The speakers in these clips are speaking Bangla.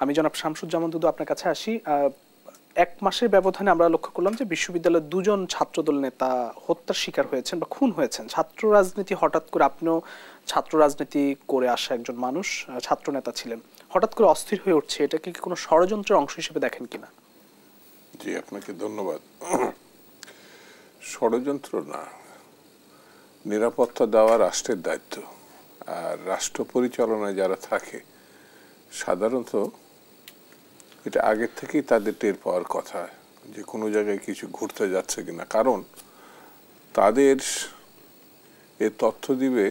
আমি জনাব শামসুজ্জামান দুদু আপনার কাছে আসি। এক মাসের ব্যবধানে আমরা লক্ষ্য করলাম যে বিশ্ববিদ্যালয়ের দুজন ছাত্রদল নেতা হত্যার শিকার হয়েছেন বা খুন হয়েছেন। ছাত্র রাজনীতি হঠাৎ করে, আপনিও ছাত্র রাজনীতি করে আসা একজন মানুষ, ছাত্র নেতা ছিলেন, হঠাৎ করে অস্থির হয়ে উঠছে, এটাকে কি কোনো ষড়যন্ত্রের অংশ হিসেবে দেখেন কিনা? জি, আপনাকে ধন্যবাদ। ষড়যন্ত্র না, নিরাপত্তা দেওয়া রাষ্ট্রের দায়িত্ব। আর রাষ্ট্র পরিচালনায় যারা থাকে সাধারণত এটা আগের থেকেই তাদের টের পাওয়ার কথা যে কোনো জায়গায় কিছু ঘুরতে যাচ্ছে কিনা, কারণ তাদের এ তথ্য দিবে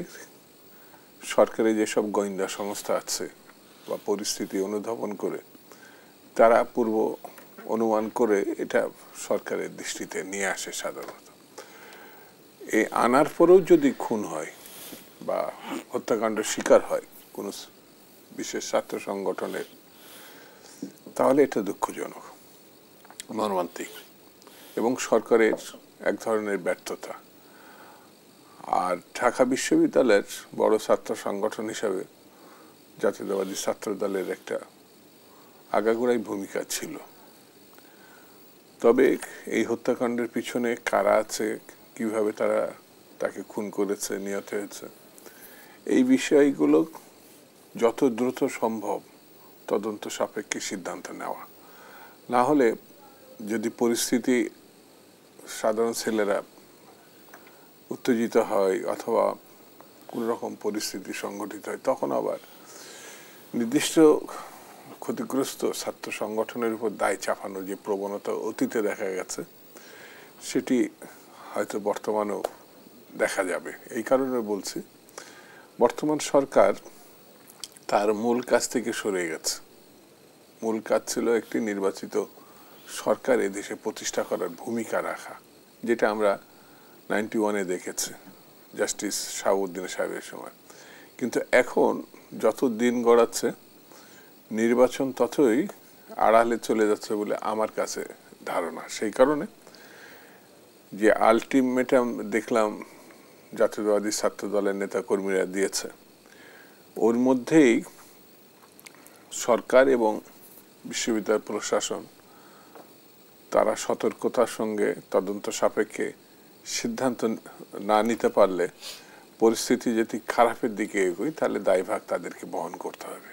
সরকারি যেসব গোয়েন্দা সংস্থা আছে বা পরিস্থিতি অনুধাবন করে তারা পূর্ব অনুমান করে এটা সরকারের দৃষ্টিতে নিয়ে আসে। সাধারণত এই আনার পরেও যদি খুন হয় বা হত্যাকাণ্ডের শিকার হয় কোনো বিশেষ ছাত্র সংগঠনের, তাহলে এটা দুঃখজনক, মর্মান্তিক এবং সরকারের এক ধরনের ব্যর্থতা। আর ঢাকা বিশ্ববিদ্যালয়ের বড় ছাত্র সংগঠন হিসাবে জাতীয়তাবাদী ছাত্র দলের একটা আগাগোড়াই ভূমিকা ছিল। তবে এই হত্যাকাণ্ডের পিছনে কারা আছে, কিভাবে তারা তাকে খুন করেছে, নিহত হয়েছে, এই বিষয়গুলো যত দ্রুত সম্ভব তদন্ত সাপেক্ষে সিদ্ধান্ত নেওয়া। না হলে যদি পরিস্থিতি, সাধারণ ছেলেরা উত্তেজিত হয় অথবা কোনো রকম পরিস্থিতি সংঘটিত হয়, তখন আবার নির্দিষ্ট ক্ষতিগ্রস্ত ছাত্র সংগঠনের উপর দায় চাপানোর যে প্রবণতা অতীতে দেখা গেছে, সেটি হয়তো বর্তমানেও দেখা যাবে। এই কারণে বলছি, বর্তমান সরকার তার মূল কাজ থেকে সরে গেছে। মূল কাজ ছিল একটি নির্বাচিত সরকার এদেশে প্রতিষ্ঠা করার ভূমিকা রাখা, যেটা আমরা 91-এ দেখেছি জাস্টিস শাহাবুদ্দিন সাহেবের সময়। কিন্তু এখন যত দিন গড়াচ্ছে নির্বাচন ততই আড়ালে চলে যাচ্ছে বলে আমার কাছে ধারণা। সেই কারণে যে আলটিমেটাম দেখলাম জাতীয়তাবাদী ছাত্র দলের নেতা কর্মীরা দিয়েছে, ওর মধ্যেই সরকার এবং বিশ্ববিদ্যালয় প্রশাসন তারা সতর্কতার সঙ্গে তদন্ত সাপেক্ষে সিদ্ধান্ত না নিতে পারলে পরিস্থিতি যদি খারাপের দিকে এগোয় তাহলে দায়ভার তাদেরকে বহন করতে হবে।